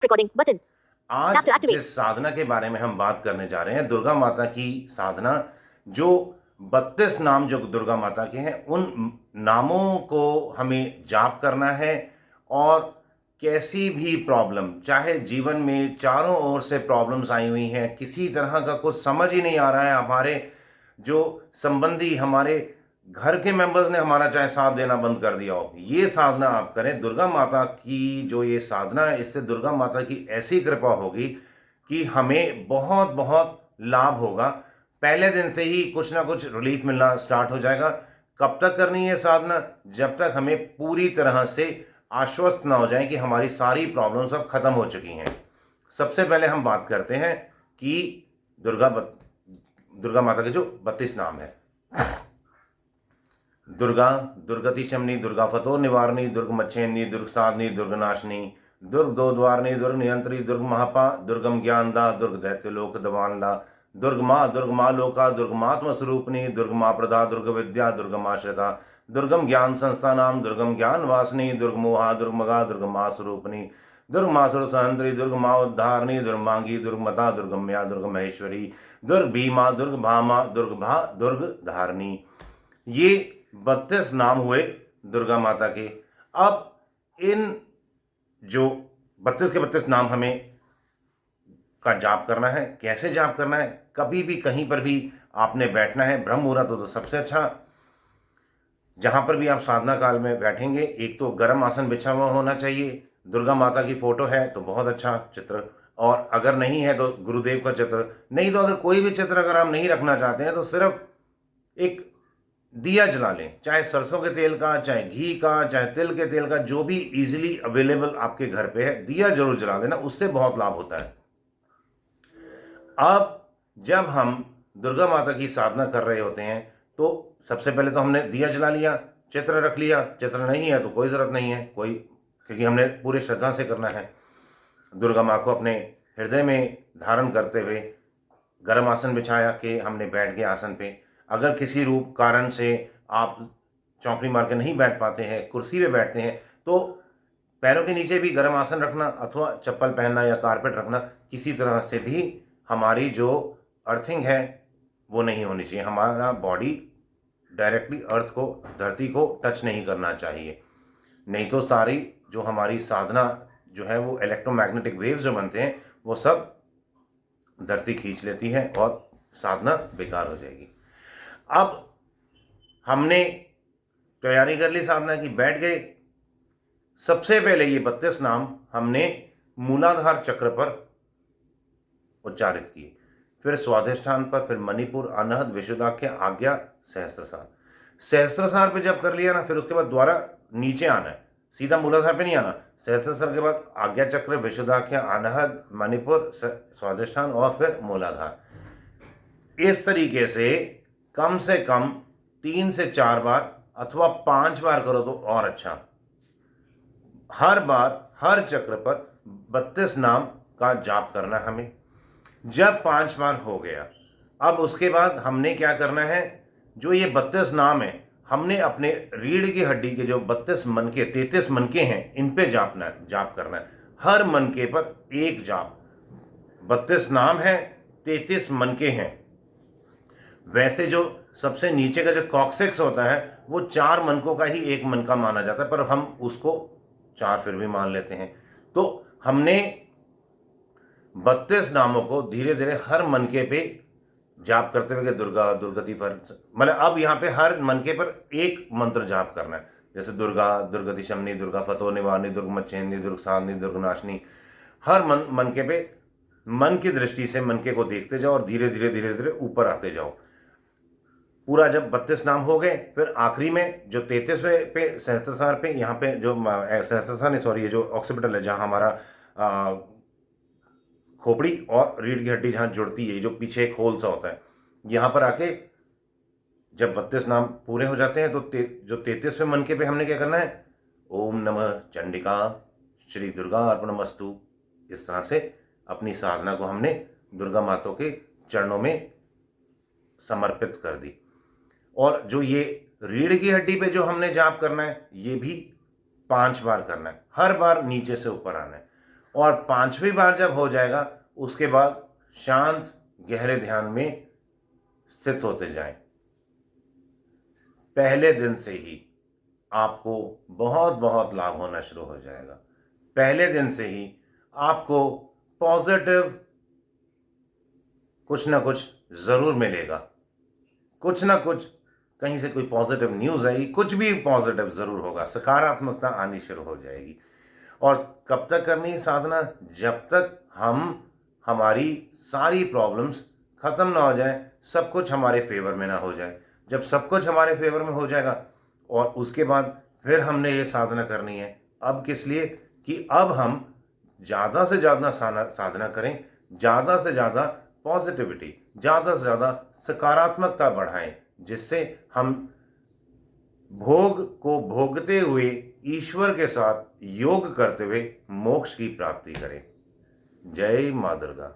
Recording button. आज Tap to activate. जिस साधना के बारे में हम बात करने जा रहे हैं, दुर्गा माता की साधना, जो 32 नाम जो दुर्गा माता के हैं, उन नामों को हमें जाप करना है। और कैसी भी प्रॉब्लम, चाहे जीवन में चारों ओर से प्रॉब्लम्स आई हुई हैं, किसी तरह का कुछ समझ ही नहीं आ रहा है, हमारे जो संबंधी, हमारे घर के मेंबर्स ने हमारा चाहे साथ देना बंद कर दिया हो, ये साधना आप करें। दुर्गा माता की जो ये साधना है, इससे दुर्गा माता की ऐसी कृपा होगी कि हमें बहुत बहुत लाभ होगा। पहले दिन से ही कुछ ना कुछ रिलीफ मिलना स्टार्ट हो जाएगा। कब तक करनी है साधना? जब तक हमें पूरी तरह से आश्वस्त ना हो जाए कि हमारी सारी प्रॉब्लम्स अब खत्म हो चुकी हैं। सबसे पहले हम बात करते हैं कि दुर्गा माता के जो 32 नाम है। दुर्गा, दुर्गति शमनी, दुर्गा फतो निवारणी, दुर्ग मच्छेन्नी, दुर्ग साधनी, दुर्ग नाशनी, दुर्ग दो द्वारणी, दुर्ग नियंत्री, दुर्ग महापा, दुर्गम ज्ञानदा, दुर्ग दैत्य लोक दवानला, दुर्ग माँ लोका, दुर्ग मात्म स्वरूपनी, दुर्ग माँ प्रदा, दुर्ग विद्या, दुर्ग माश्रिता, दुर्गम ज्ञान संस्था नाम, दुर्गम ज्ञान वासनी, दुर्ग मोहा, दुर्ग मगा, दुर्ग माँ स्वरूपनी, दुर्ग माँ सुर सहंत्री, दुर्ग माँ उद्धारणी, दुर्ग मांगी, दुर्ग मता, दुर्गम्या, दुर्ग महेश्वरी, दुर्ग भीमा, दुर्ग भामा, दुर्ग भा, दुर्ग धारणी। ये 32 नाम हुए दुर्गा माता के। अब इन जो 32 के 32 नाम हमें का जाप करना है। कैसे जाप करना है? कभी भी कहीं पर भी आपने बैठना है, ब्रह्म मुहूर्त हो तो सबसे अच्छा। जहां पर भी आप साधना काल में बैठेंगे, एक तो गर्म आसन बिछा हुआ होना चाहिए, दुर्गा माता की फोटो है तो बहुत अच्छा चित्र, और अगर नहीं है तो गुरुदेव का चित्र, नहीं तो अगर कोई भी चित्र अगर आप नहीं रखना चाहते हैं तो सिर्फ एक दिया जला लें, चाहे सरसों के तेल का, चाहे घी का, चाहे तिल के तेल का, जो भी इजीली अवेलेबल आपके घर पे है, दिया जरूर जला लेना, उससे बहुत लाभ होता है। अब जब हम दुर्गा माता की साधना कर रहे होते हैं तो सबसे पहले तो हमने दिया जला लिया, चित्र रख लिया। चित्र नहीं है तो कोई ज़रूरत नहीं है, क्योंकि हमने पूरी श्रद्धा से करना है। दुर्गा माँ को अपने हृदय में धारण करते हुए गर्म आसन बिछाया कि हमने बैठ गए आसन पे। अगर किसी रूप कारण से आप चौकड़ी मार के नहीं बैठ पाते हैं, कुर्सी पे बैठते हैं, तो पैरों के नीचे भी गर्म आसन रखना अथवा चप्पल पहनना या कारपेट रखना, किसी तरह से भी हमारी जो अर्थिंग है वो नहीं होनी चाहिए। हमारा बॉडी डायरेक्टली अर्थ को, धरती को टच नहीं करना चाहिए, नहीं तो सारी जो हमारी साधना जो है वो इलेक्ट्रोमैग्नेटिक वेव्स जो बनते हैं वो सब धरती खींच लेती है और साधना बेकार हो जाएगी। अब हमने तैयारी कर ली साधना की, बैठ गए। सबसे पहले ये 32 नाम हमने मूलाधार चक्र पर उच्चारित किए, फिर स्वाधिष्ठान पर, फिर मणिपुर, अनहद, विशुद्धाख्य, आज्ञा, सहस्त्रसार। सहस्त्रसार पे जब कर लिया ना, फिर उसके बाद दोबारा नीचे आना है, सीधा मूलाधार पे नहीं आना। सहस्त्रसार के बाद आज्ञा चक्र, विशुद्धाख्य, अनहद, मणिपुर, स्वाधिष्ठान और फिर मूलाधार। इस तरीके से कम 3 से 4 बार अथवा 5 बार करो तो और अच्छा। हर बार हर चक्र पर 32 नाम का जाप करना है हमें। जब 5 बार हो गया, अब उसके बाद हमने क्या करना है, जो ये 32 नाम है, हमने अपने रीढ़ की हड्डी के जो 32 मनके, 33 मनके हैं, इन पे जाप करना है। हर मनके पर एक जाप। 32 नाम है, 33 मनके हैं। वैसे जो सबसे नीचे का जो कॉक्सिक्स होता है वो 4 मनकों का ही एक मनका माना जाता है, पर हम उसको 4 फिर भी मान लेते हैं। तो हमने 32 नामों को धीरे धीरे हर मनके पे जाप करते हुए दुर्गा, दुर्गति पर, मतलब अब यहाँ पे हर मनके पर एक मंत्र जाप करना है। जैसे दुर्गा, दुर्गति शमनी, दुर्गा फतो निवारणी, दुर्ग मच्छेन्नी, दुर्ग साधनी, दुर्ग नाशनी। हर मनके पे मन की दृष्टि से मनके को देखते जाओ और धीरे धीरे धीरे धीरे ऊपर आते जाओ। पूरा जब 32 नाम हो गए, फिर आखिरी में जो 33वें पे सहस्त्रसार पे, यहाँ पे जो सहस्त्रसार नहीं, सॉरी, ये जो ऑक्सीपिटल है, जहाँ हमारा खोपड़ी और रीढ़ की हड्डी जहाँ जुड़ती है, जो पीछे एक होल सा होता है, यहाँ पर आके जब 32 नाम पूरे हो जाते हैं तो जो 33वें मनके पे हमने क्या करना है, ओम नमः चंडिका श्री दुर्गा अर्पणमस्तु। इस तरह से अपनी साधना को हमने दुर्गा माता के चरणों में समर्पित कर दी। और जो ये रीढ़ की हड्डी पे जो हमने जाप करना है, ये भी 5 बार करना है। हर बार नीचे से ऊपर आना है। और 5वीं बार जब हो जाएगा उसके बाद शांत गहरे ध्यान में स्थित होते जाएं। पहले दिन से ही आपको बहुत बहुत लाभ होना शुरू हो जाएगा। पहले दिन से ही आपको पॉजिटिव कुछ ना कुछ ज़रूर मिलेगा। कुछ ना कुछ कहीं से कोई पॉजिटिव न्यूज़ आएगी, कुछ भी पॉजिटिव ज़रूर होगा, सकारात्मकता आनी शुरू हो जाएगी। और कब तक करनी है साधना? जब तक हमारी सारी प्रॉब्लम्स ख़त्म ना हो जाए, सब कुछ हमारे फेवर में ना हो जाए। जब सब कुछ हमारे फेवर में हो जाएगा और उसके बाद फिर हमने ये साधना करनी है। अब किस लिए? कि अब हम ज़्यादा से ज़्यादा साधना करें, ज़्यादा से ज़्यादा पॉजिटिविटी, ज़्यादा से ज़्यादा सकारात्मकता बढ़ाएं, जिससे हम भोग को भोगते हुए ईश्वर के साथ योग करते हुए मोक्ष की प्राप्ति करें। जय माँ दुर्गा।